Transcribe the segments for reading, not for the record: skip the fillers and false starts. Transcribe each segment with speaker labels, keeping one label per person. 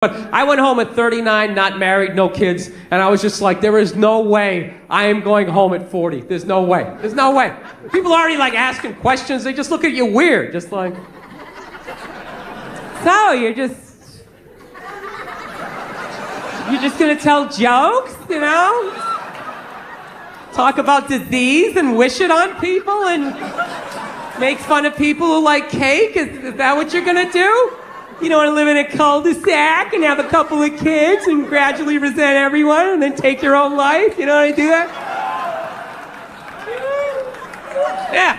Speaker 1: But I went home at 39, not married, no kids, and I was just like, there is no way I am going home at 40. There's no way. There's no way. People are already like asking questions. They just look at you weird, just like, so you're just gonna tell jokes, you know? Talk about disease and wish it on people and make fun of people who like cake? Is that what you're gonna do? You don't want to live in a cul-de-sac and have a couple of kids and gradually resent everyone and then take your own life? You know how to do that? Yeah.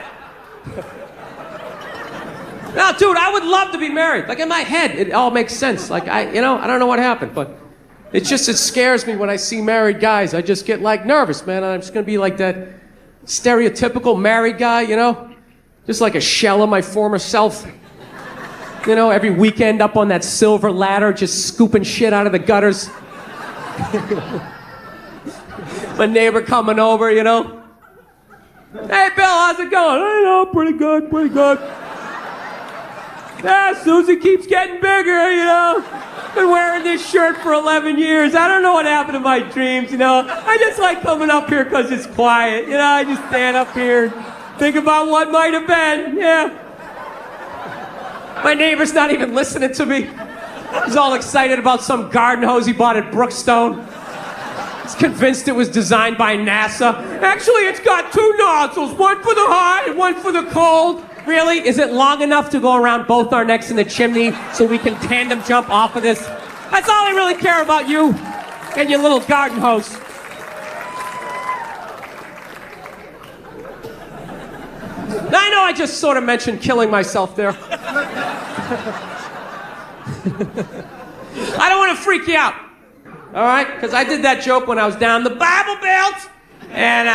Speaker 1: No, dude, I would love to be married. Like, in my head, it all makes sense. Like, I don't know what happened, but it scares me when I see married guys. I just get, like, nervous, man. I'm just going to be like that stereotypical married guy, you know? Just like a shell of my former self. You know, every weekend up on that silver ladder, just scooping shit out of the gutters. My neighbor coming over, you know. Hey, Bill, how's it going? I know, pretty good, pretty good. Yeah, Susie keeps getting bigger, you know. Been wearing this shirt for 11 years. I don't know what happened to my dreams, you know. I just like coming up here because it's quiet. You know, I just stand up here and think about what might have been, yeah. My neighbor's not even listening to me. He's all excited about some garden hose he bought at Brookstone. He's convinced it was designed by NASA. Actually, it's got two nozzles, one for the hot and one for the cold. Really? Is it long enough to go around both our necks in the chimney so we can tandem jump off of this? That's all I really care about, you and your little garden hose. Now, I know I just sort of mentioned killing myself there. I don't want to freak you out, all right? Because I did that joke when I was down the Bible Belt and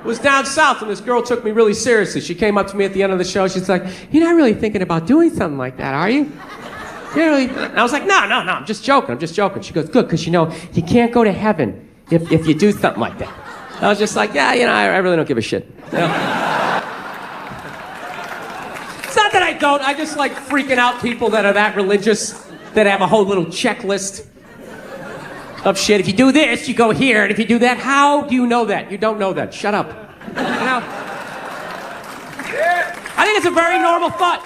Speaker 1: was down south, and this girl took me really seriously. She came up to me at the end of the show. She's like, "You're not really thinking about doing something like that, are you? You're really..." And I was like, No, I'm just joking. She goes, "Good, because you know, you can't go to heaven if you do something like that." I was just like, yeah, you know, I really don't give a shit. You know? It's not that I don't, I just like freaking out people that are that religious, that have a whole little checklist of shit. If you do this, you go here, and if you do that, how do you know that? You don't know that. Shut up. You know? I think it's a very normal thought.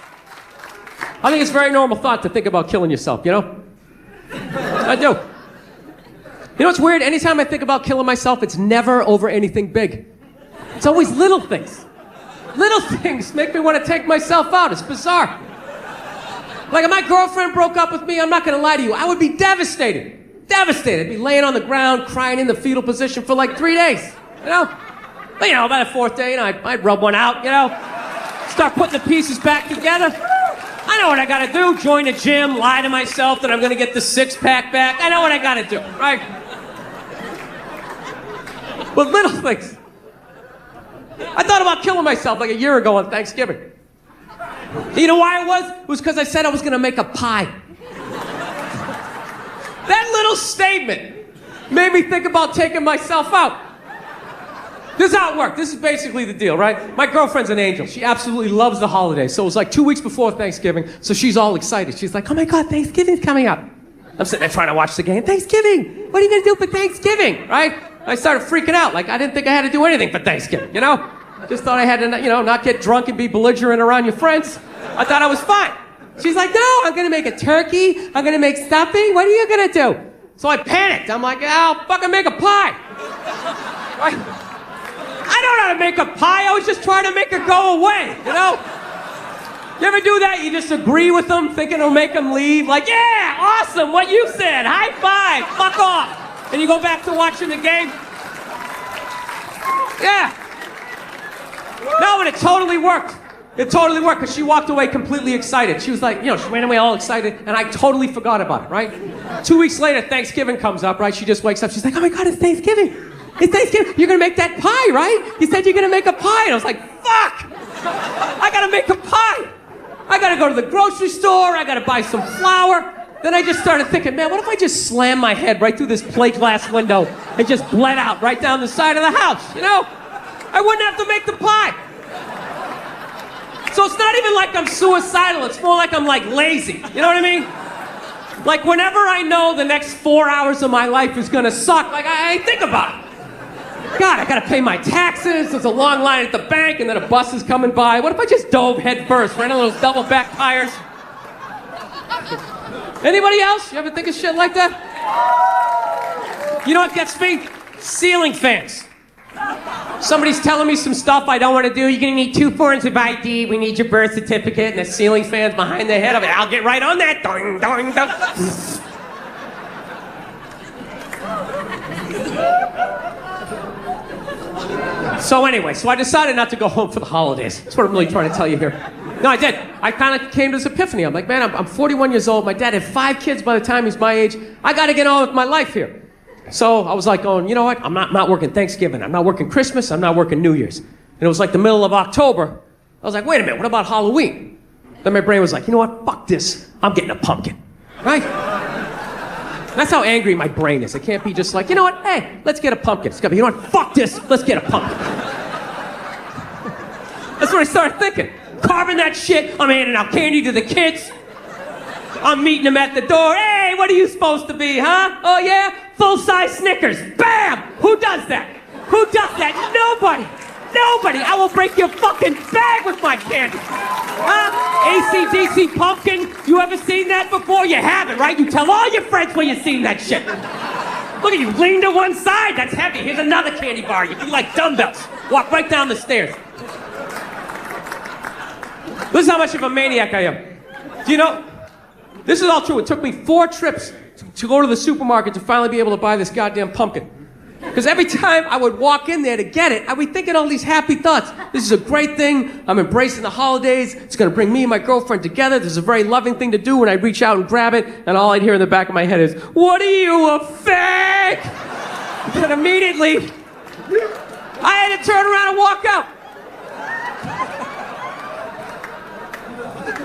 Speaker 1: I think it's a very normal thought to think about killing yourself, you know? I do. You know what's weird? Anytime I think about killing myself, it's never over anything big. It's always little things. Little things make me want to take myself out. It's bizarre. Like if my girlfriend broke up with me, I'm not going to lie to you, I would be devastated. Devastated. I'd be laying on the ground, crying in the fetal position for like 3 days. You know? But you know, about the fourth day, you know, I'd rub one out, you know? Start putting the pieces back together. I know what I got to do. Join a gym, lie to myself that I'm going to get the six-pack back. I know what I got to do, right? But little things. I thought about killing myself like a year ago on Thanksgiving. You know why it was? It was because I said I was going to make a pie. That little statement made me think about taking myself out. This is how it worked. This is basically the deal, right? My girlfriend's an angel. She absolutely loves the holidays. So it was like 2 weeks before Thanksgiving, so she's all excited. She's like, "Oh my God, Thanksgiving's coming up." I'm sitting there trying to watch the game. Thanksgiving! What are you going to do for Thanksgiving, right? I started freaking out. Like, I didn't think I had to do anything for Thanksgiving, you know? Just thought I had to, you know, not get drunk and be belligerent around your friends. I thought I was fine. She's like, "No, I'm going to make a turkey. I'm going to make stuffing. What are you going to do?" So I panicked. I'm like, "I'll fucking make a pie." Right? I don't know how to make a pie. I was just trying to make it go away, you know? You ever do that? You just agree with them, thinking it'll make them leave. Like, "Yeah, awesome, what you said. High five, fuck off." And you go back to watching the game. Yeah. No, and it totally worked. It totally worked, because she walked away completely excited. She was like, you know, she went away all excited, and I totally forgot about it, right? 2 weeks later, Thanksgiving comes up, right? She just wakes up. She's like, "Oh my God, it's Thanksgiving. It's Thanksgiving. You're going to make that pie, right? You said you're going to make a pie." And I was like, fuck! I got to make a pie. I got to go to the grocery store. I got to buy some flour. Then I just started thinking, man, what if I just slammed my head right through this plate glass window and just bled out right down the side of the house, you know? I wouldn't have to make the pie. So it's not even like I'm suicidal. It's more like I'm like lazy. You know what I mean? Like, whenever I know the next 4 hours of my life is gonna suck, like, I think about it. God, I gotta pay my taxes, there's a long line at the bank, and then a bus is coming by. What if I just dove head first, right on those double back tires? Anybody else? You ever think of shit like that? You know what gets me? Ceiling fans. Somebody's telling me some stuff I don't want to do. You're gonna need 2 forms of ID. We need your birth certificate. And the ceiling fan's behind their head. I'll get right on that. Doing, doing, doing. So anyway, I decided not to go home for the holidays. That's what I'm really trying to tell you here. No, I did. I kind of came to this epiphany. I'm like, man, I'm 41 years old. My dad had 5 kids by the time he's my age. I got to get on with my life here. So I was like going, you know what? I'm not working Thanksgiving. I'm not working Christmas. I'm not working New Year's. And it was like the middle of October. I was like, wait a minute, what about Halloween? Then my brain was like, you know what? Fuck this. I'm getting a pumpkin. Right? That's how angry my brain is. It can't be just like, you know what? Hey, let's get a pumpkin. It's got to be, you know what? Fuck this. Let's get a pumpkin. That's what I started thinking. Carving that shit. I'm handing out candy to the kids. I'm meeting them at the door. Hey, what are you supposed to be, huh? Oh, yeah? Full-size Snickers. Bam! Who does that? Who does that? Nobody. Nobody. I will break your fucking bag with my candy. Huh? AC/DC pumpkin. You ever seen that before? You haven't, right? You tell all your friends when you've seen that shit. Look at you, lean to one side. That's heavy. Here's another candy bar. You do like dumbbells. Walk right down the stairs. This is how much of a maniac I am. Do you know? This is all true. It took me 4 trips to go to the supermarket to finally be able to buy this goddamn pumpkin. Because every time I would walk in there to get it, I'd be thinking all these happy thoughts. This is a great thing. I'm embracing the holidays. It's going to bring me and my girlfriend together. This is a very loving thing to do when I reach out and grab it. And all I'd hear in the back of my head is, what are you, a fag? And immediately, I had to turn around and walk out.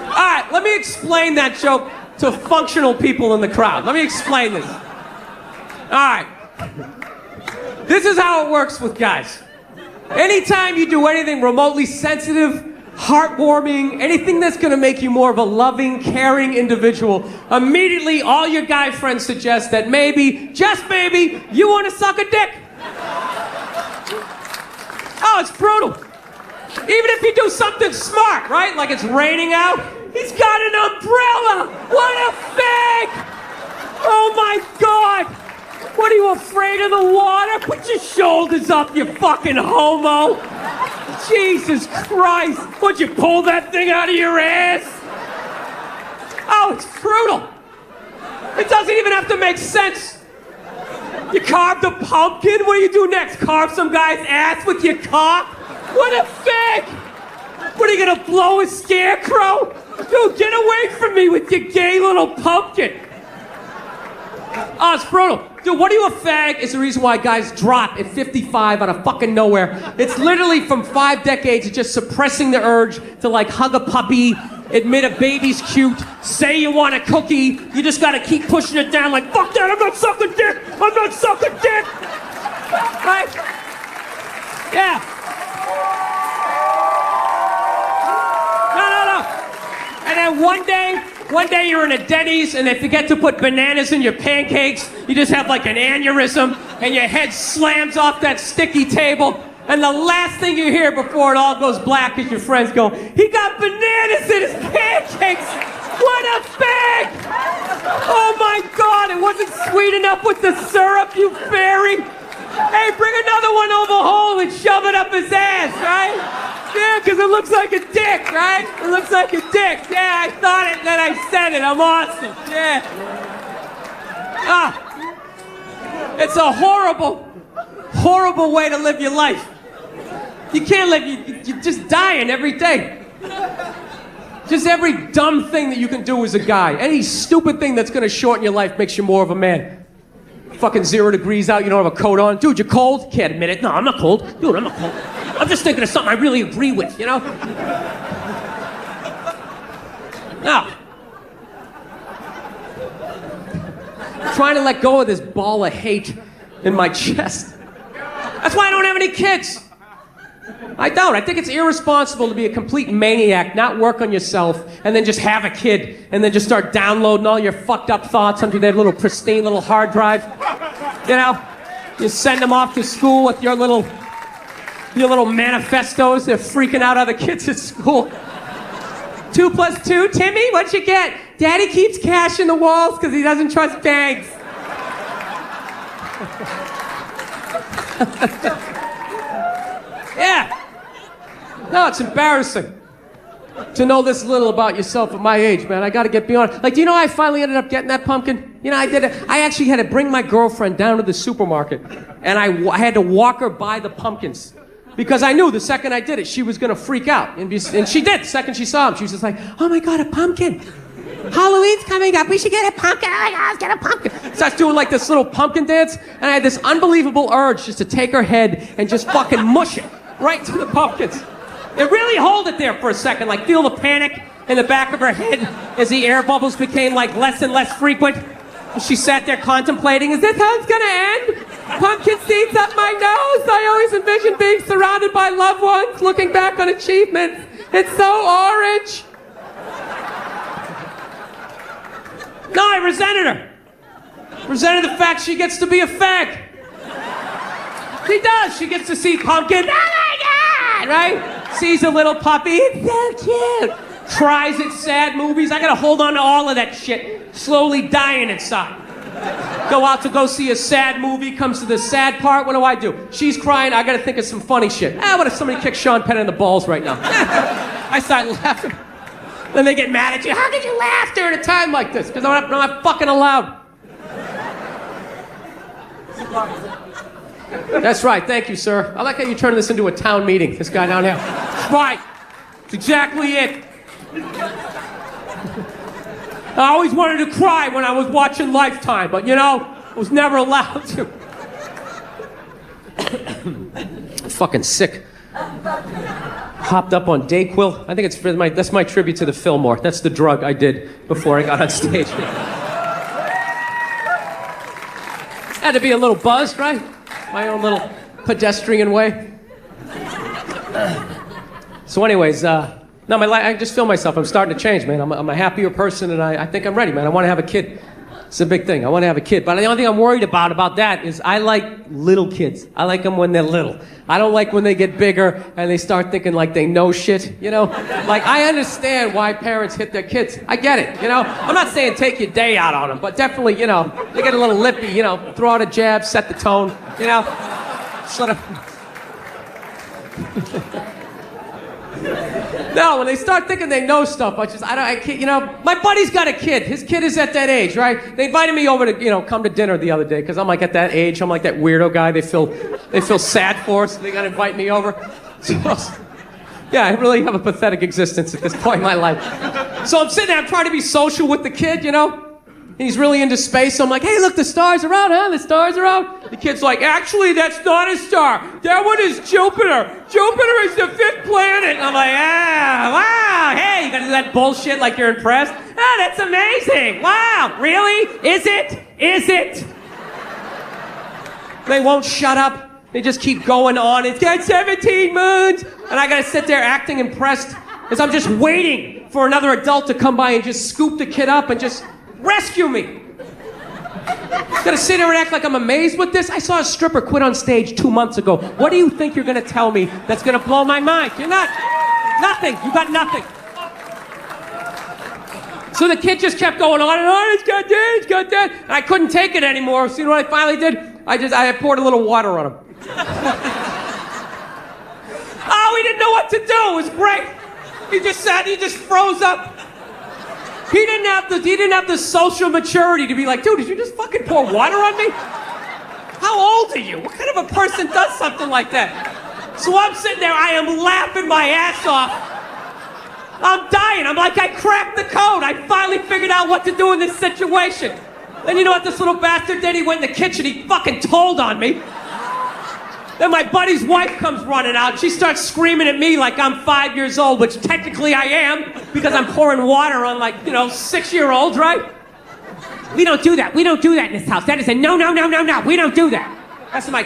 Speaker 1: All right, let me explain that joke to functional people in the crowd. Let me explain this. All right. This is how it works with guys. Anytime you do anything remotely sensitive, heartwarming, anything that's going to make you more of a loving, caring individual, immediately all your guy friends suggest that maybe, just maybe, you want to suck a dick. Oh, it's brutal. Even if you do something smart, right? Like it's raining out. He's got an umbrella! What a fag! Oh my God! What are you, afraid of the water? Put your shoulders up, you fucking homo! Jesus Christ! Would you pull that thing out of your ass? Oh, it's brutal! It doesn't even have to make sense! You carved a pumpkin? What do you do next? Carve some guy's ass with your cock? What a fag! What, are you gonna blow a scarecrow? Dude, get away from me with your gay little pumpkin. Oh, it's brutal. Dude, what are you, a fag? Is the reason why guys drop at 55 out of fucking nowhere. It's literally from 5 decades of just suppressing the urge to like hug a puppy, admit a baby's cute, say you want a cookie. You just gotta keep pushing it down like, fuck that, I'm not sucking dick! I'm not sucking dick! Right? Yeah. And then one day you're in a Denny's and they forget to put bananas in your pancakes. You just have like an aneurysm and your head slams off that sticky table. And the last thing you hear before it all goes black is your friends go, he got bananas in his pancakes! What a fag! Oh my God, it wasn't sweet enough with the syrup, you fairy! Hey, bring another one over home and shove it up his ass, right? Yeah, because it looks like a dick, right? It looks like a dick. Yeah, I thought it, then I said it. I'm awesome. Yeah. Ah. It's a horrible, horrible way to live your life. You can't live, you're just dying every day. Just every dumb thing that you can do as a guy. Any stupid thing that's going to shorten your life makes you more of a man. Fucking 0 degrees out, you don't have a coat on. Dude, you're cold? Can't admit it. No, I'm not cold. Dude, I'm not cold. I'm just thinking of something I really agree with, you know? No. I'm trying to let go of this ball of hate in my chest. That's why I don't have any kids. I don't. I think it's irresponsible to be a complete maniac, not work on yourself, and then just have a kid, and then just start downloading all your fucked up thoughts onto their little pristine little hard drive. You know? You send them off to school with your little manifestos. They're freaking out other kids at school. 2 + 2, Timmy, what'd you get? Daddy keeps cash in the walls because he doesn't trust banks. Yeah. No, it's embarrassing to know this little about yourself at my age, man. I gotta get beyond it. Like, do you know how I finally ended up getting that pumpkin? You know, I actually had to bring my girlfriend down to the supermarket, and I had to walk her by the pumpkins. Because I knew the second I did it, she was gonna freak out. And she did, the second she saw him. She was just like, oh my God, a pumpkin. Halloween's coming up, we should get a pumpkin. Oh my God, let's get a pumpkin. Starts doing like this little pumpkin dance, and I had this unbelievable urge just to take her head and just fucking mush it right to the pumpkins. And really hold it there for a second, like feel the panic in the back of her head as the air bubbles became like less and less frequent. She sat there contemplating, is this how it's gonna end? Pumpkin seeds up my nose. I always envisioned being surrounded by loved ones, looking back on achievements. It's so orange. No, I resented her. Resented the fact she gets to be a fag. She does. She gets to see pumpkin. Oh my God, right? Sees a little puppy. It's so cute. Cries at sad movies. I gotta hold on to all of that shit. Slowly dying inside. Go out to go see a sad movie, comes to the sad part, what do? She's crying, I gotta think of some funny shit. What if somebody kicked Sean Penn in the balls right now? I start laughing. Then they get mad at you. How could you laugh during a time like this? Because I'm not fucking allowed. That's right, thank you, sir. I like how you turn this into a town meeting, this guy down here. Right, that's exactly it. I always wanted to cry when I was watching Lifetime, but you know, I was never allowed to. I'm fucking sick. Hopped up on Dayquil. I think that's my tribute to the Fillmore. That's the drug I did before I got on stage. Had to be a little buzzed, right? My own little pedestrian way. So anyways, no, I just feel myself. I'm starting to change, man. I'm a happier person, and I think I'm ready, man. I want to have a kid. It's a big thing. I want to have a kid. But the only thing I'm worried about that is I like little kids. I like them when they're little. I don't like when they get bigger and they start thinking like they know shit, you know? Like, I understand why parents hit their kids. I get it, you know? I'm not saying take your day out on them, but definitely, you know, they get a little lippy, you know, throw out a jab, set the tone, you know? Sort of... No, when they start thinking they know stuff, I can't, you know, my buddy's got a kid. His kid is at that age, right? They invited me over to, you know, come to dinner the other day, because I'm like at that age, I'm like that weirdo guy they feel sad for, so they gotta invite me over. So, yeah, I really have a pathetic existence at this point in my life. So I'm sitting there, I'm trying to be social with the kid, you know? He's really into space, so I'm like, hey, look, the stars are out, huh? The stars are out. The kid's like, actually, that's not a star. That one is Jupiter. Jupiter is the 5th planet. And I'm like, wow, hey, you gotta do that bullshit like you're impressed? That's amazing. Wow, really? Is it? Is it? They won't shut up. They just keep going on. It's got 17 moons. And I gotta sit there acting impressed as I'm just waiting for another adult to come by and just scoop the kid up and just rescue me. Gotta sit here and act like I'm amazed with this? I saw a stripper quit on stage 2 months ago. What do you think you're gonna tell me that's gonna blow my mind? You're not. Nothing. You got nothing. So the kid just kept going on and on. It's got this, it's got that. And I couldn't take it anymore. So you know what I finally did? I poured a little water on him. Oh, we didn't know what to do. It was great. He just sat, he just froze up. He didn't have the social maturity to be like, dude, did you just fucking pour water on me? How old are you? What kind of a person does something like that? So I'm sitting there, I am laughing my ass off. I'm dying. I'm like, I cracked the code. I finally figured out what to do in this situation. Then you know what this little bastard did? He went in the kitchen, he fucking told on me. Then my buddy's wife comes running out. She starts screaming at me like I'm 5 years old, which technically I am, because I'm pouring water on, like, you know, 6-year-olds, right? We don't do that. We don't do that in this house. That is a no, no, no, no, no. We don't do that. That's my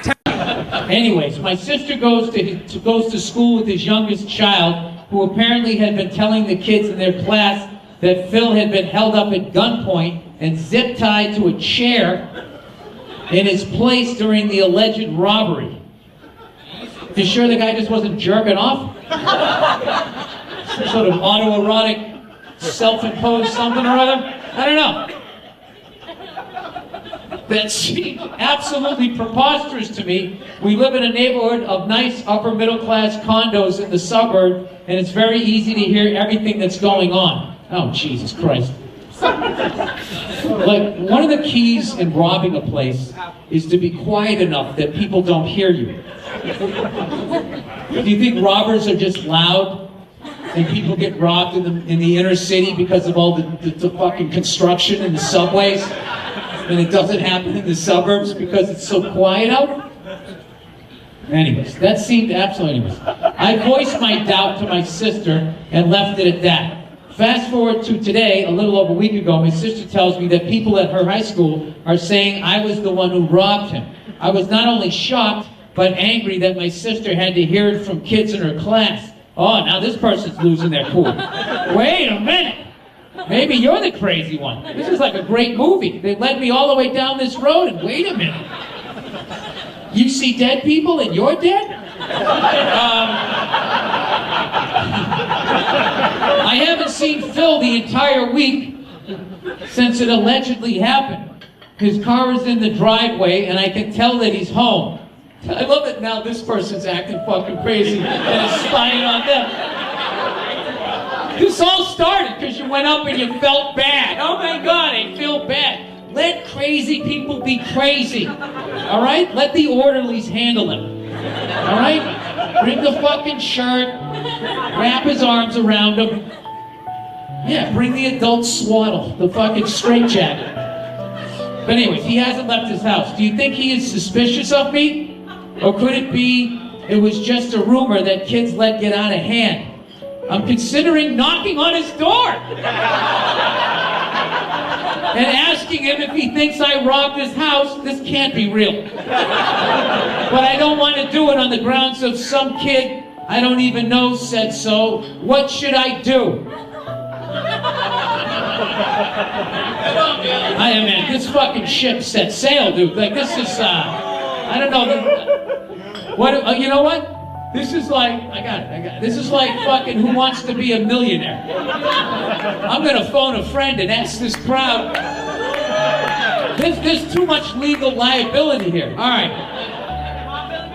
Speaker 2: Anyways, my sister goes to school with his youngest child, who apparently had been telling the kids in their class that Phil had been held up at gunpoint and zip-tied to a chair in his place during the alleged robbery. You sure the guy just wasn't jerking off? Some sort of autoerotic, self-imposed something or other? I don't know. That seemed absolutely preposterous to me. We live in a neighborhood of nice upper-middle-class condos in the suburb, and it's very easy to hear everything that's going on. Oh, Jesus Christ. Like, one of the keys in robbing a place is to be quiet enough that people don't hear you. Do you think robbers are just loud and people get robbed in the inner city because of all the fucking construction in the subways, and it doesn't happen in the suburbs because it's so quiet out? Anyways, that seemed absolutely... Anyways, I voiced my doubt to my sister and left it at that. Fast forward to today, a little over a week ago, my sister tells me that people at her high school are saying I was the one who robbed him. I was not only shocked, but angry that my sister had to hear it from kids in her class. Oh, now this person's losing their cool. Wait a minute. Maybe you're the crazy one. This is like a great movie. They led me all the way down this road, and wait a minute. You see dead people and you're dead? I haven't seen Phil the entire week since it allegedly happened. His car is in the driveway, and I can tell that he's home. I love that now this person's acting fucking crazy and is spying on them. This all started because you went up and you felt bad. Oh my God, I feel bad. Let crazy people be crazy. All right? Let the orderlies handle them. All right? Bring the fucking shirt. Wrap his arms around him. Yeah, bring the adult swaddle. The fucking straitjacket. But anyways, he hasn't left his house. Do you think he is suspicious of me? Or could it be it was just a rumor that kids let get out of hand? I'm considering knocking on his door and asking him if he thinks I robbed his house. This can't be real. But I don't want to do it on the grounds of some kid I don't even know said so. What should I do? Man, this fucking ship set sail, dude. Like, this is, I don't know. What, you know what? This is like, I got it. This is like fucking Who Wants to Be a Millionaire? I'm gonna phone a friend and ask this crowd. There's too much legal liability here. All right.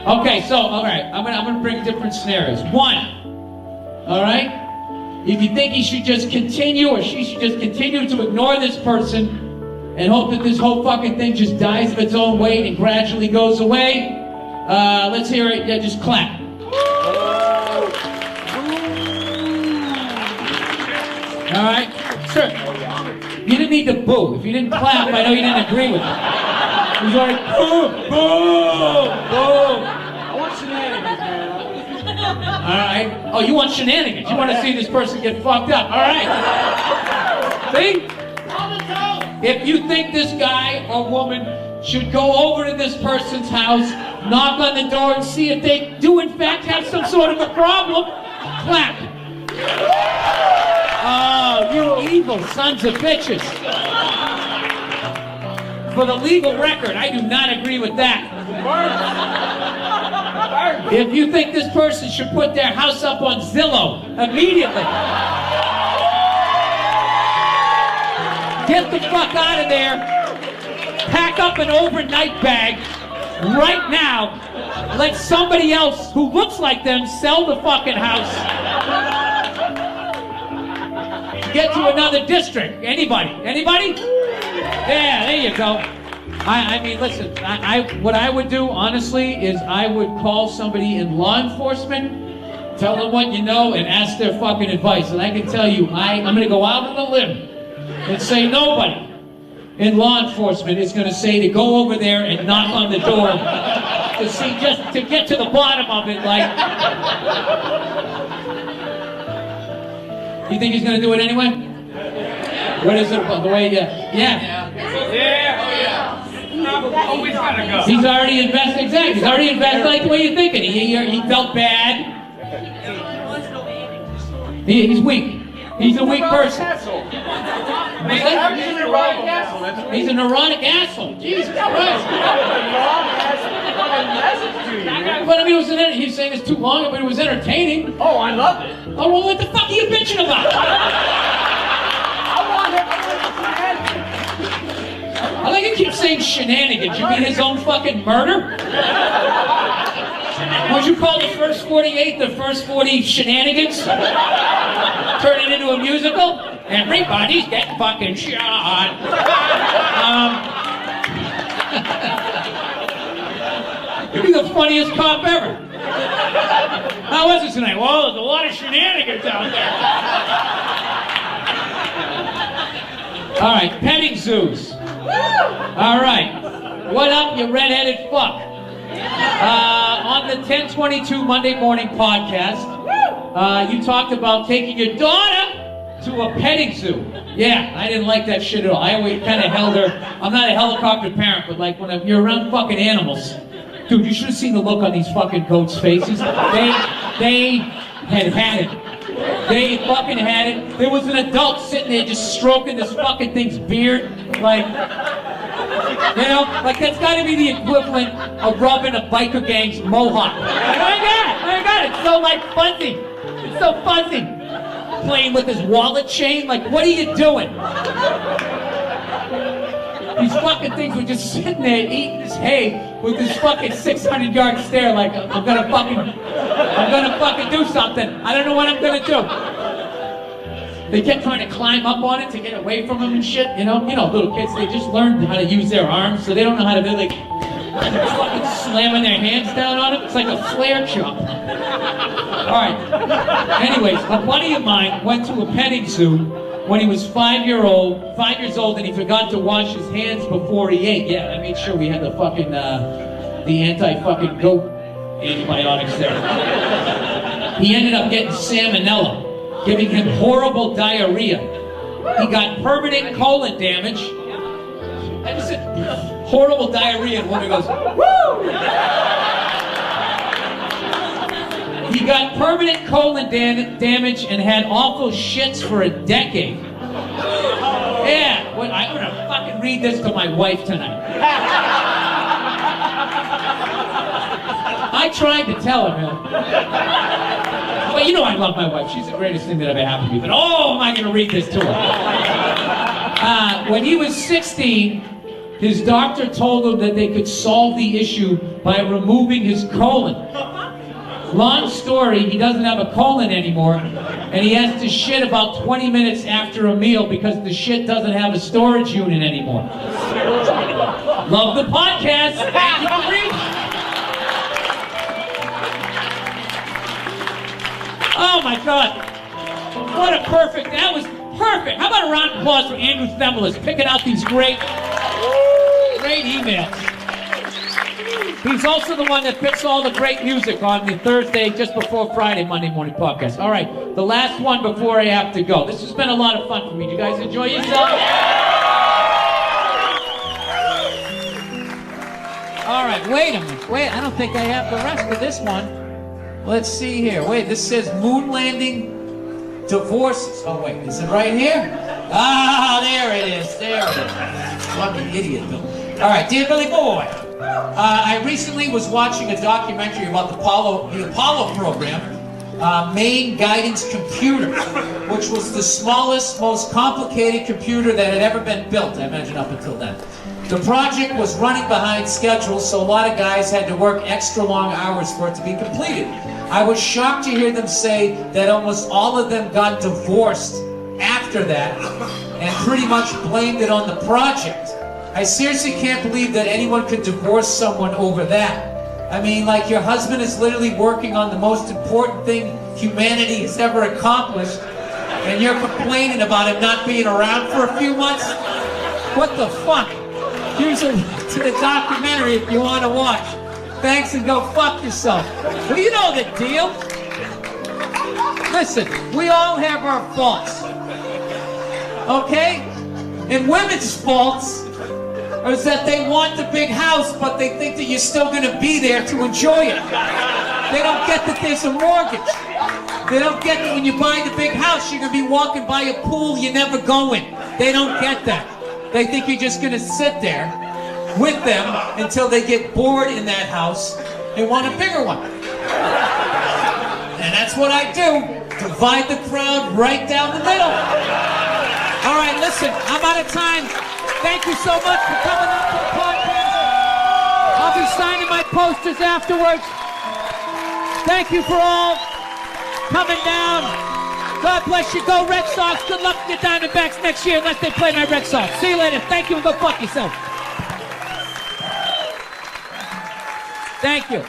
Speaker 2: Okay, so, all right. I'm gonna bring different scenarios. One, all right? If you think he should just continue, or she should just continue to ignore this person and hope that this whole fucking thing just dies of its own weight and gradually goes away, let's hear it. Yeah, just clap. All right? Sir, you didn't need to boo. If you didn't clap, I know you didn't agree with it. He was like, boo, boo, boo.
Speaker 3: I want shenanigans, man.
Speaker 2: All right. Oh, you want shenanigans. You want to see this person get fucked up. All right. See? If you think this guy or woman should go over to this person's house, knock on the door, and see if they do in fact have some sort of a problem, clap. Oh, you evil sons of bitches. For the legal record, I do not agree with that. If you think this person should put their house up on Zillow immediately, get the fuck out of there, pack up an overnight bag right now, let somebody else who looks like them sell the fucking house, get to another district. Anybody? Anybody? Yeah, there you go. I mean, listen, what I would do, honestly, is I would call somebody in law enforcement, tell them what you know, and ask their fucking advice. And I can tell you, I'm going to go out on a limb and say nobody in law enforcement is going to say to go over there and knock on the door to see, just to get to the bottom of it, like... You think he's going to do it anyway? What is it about the way, yeah.
Speaker 3: Yeah. Oh, yeah. gotta go.
Speaker 2: He's already invested. Exactly. He's already invested like the way you're thinking. He felt bad. He's weak. He's a weak person. He's a neurotic asshole. Jesus Christ. But I mean, he's saying it's too long, but it was entertaining.
Speaker 3: Oh, I loved it.
Speaker 2: Oh, well, what the fuck are you bitching about?
Speaker 3: I want him
Speaker 2: I like you keep saying shenanigans. You mean his own fucking murder? Would you call the first 48 the first 40 shenanigans? Turn it into a musical? Everybody's getting fucking shot. You'd be the funniest cop ever. How was it tonight? Well, there's a lot of shenanigans out there. All right, petting zoos. All right. What up, you redheaded fuck? On the 1022 Monday Morning Podcast, you talked about taking your daughter to a petting zoo. Yeah, I didn't like that shit at all. I always kind of held her. I'm not a helicopter parent, but like when you're around fucking animals, dude, you should have seen the look on these fucking goats' faces. They had it. They fucking had it. There was an adult sitting there just stroking this fucking thing's beard, like, you know, like that's got to be the equivalent of rubbing a biker gang's mohawk. Oh my God, it's so like fuzzy. It's so fuzzy. Playing with his wallet chain, like, what are you doing? These fucking things were just sitting there eating this hay with this fucking 600-yard stare, like, I'm gonna fucking do something. I don't know what I'm gonna do. They kept trying to climb up on it to get away from him and shit, you know, little kids, they just learned how to use their arms, so they don't know how to really fucking slamming their hands down on it. It's like a flare chop. All right. Anyways, a buddy of mine went to a petting zoo when he was 5 years old, and he forgot to wash his hands before he ate. Yeah, I made sure we had the fucking the anti-fucking goat antibiotics there. He ended up getting salmonella, giving him horrible diarrhea. He got permanent colon damage. I just said horrible diarrhea, and one goes, woo! He got permanent colon damage and had awful shits for a decade. Yeah, well, I'm gonna fucking read this to my wife tonight. I tried to tell her, man. Well, you know I love my wife. She's the greatest thing that ever happened to me. But oh, am I gonna read this to her? When he was 16, his doctor told him that they could solve the issue by removing his colon. Long story, he doesn't have a colon anymore, and he has to shit about 20 minutes after a meal because the shit doesn't have a storage unit anymore. Love the podcast. Thank you for reading. Oh my God. What a perfect, that was perfect. How about a round of applause for Andrew Themoulis picking out these great emails. He's also the one that picks all the great music on the Thursday just before Friday Monday Morning Podcast. All right, the last one before I have to go. This has been a lot of fun for me. Did you guys enjoy yourself? All right, wait a minute. Wait, I don't think I have the rest of this one. Let's see here. Wait, this says moon landing divorces. Oh, wait, is it right here? Ah, there it is. There it is. Fucking idiot, though. All right, dear Billy Boy. I recently was watching a documentary about the Apollo program, Main Guidance Computer, which was the smallest, most complicated computer that had ever been built, I imagine, up until then. The project was running behind schedule, so a lot of guys had to work extra long hours for it to be completed. I was shocked to hear them say that almost all of them got divorced after that and pretty much blamed it on the project. I seriously can't believe that anyone could divorce someone over that. I mean, like, your husband is literally working on the most important thing humanity has ever accomplished, and you're complaining about him not being around for a few months? What the fuck? Here's a link to the documentary if you want to watch. Thanks, and go fuck yourself. Well, you know the deal. Listen, we all have our faults. Okay? And women's faults is that they want the big house, but they think that you're still going to be there to enjoy it. They don't get that there's a mortgage. They don't get that when you buy the big house, you're going to be walking by a pool you're never going. They don't get that. They think you're just going to sit there with them until they get bored in that house and want a bigger one. And that's what I do. Divide the crowd right down the middle. All right, listen, I'm out of time. Thank you so much for coming up to the podcast. I'll be signing my posters afterwards. Thank you for all coming down. God bless you. Go Red Sox. Good luck to the Diamondbacks next year unless they play my Red Sox. See you later. Thank you and go fuck yourself. Thank you.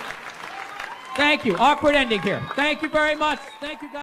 Speaker 2: Thank you. Awkward ending here. Thank you very much. Thank you guys.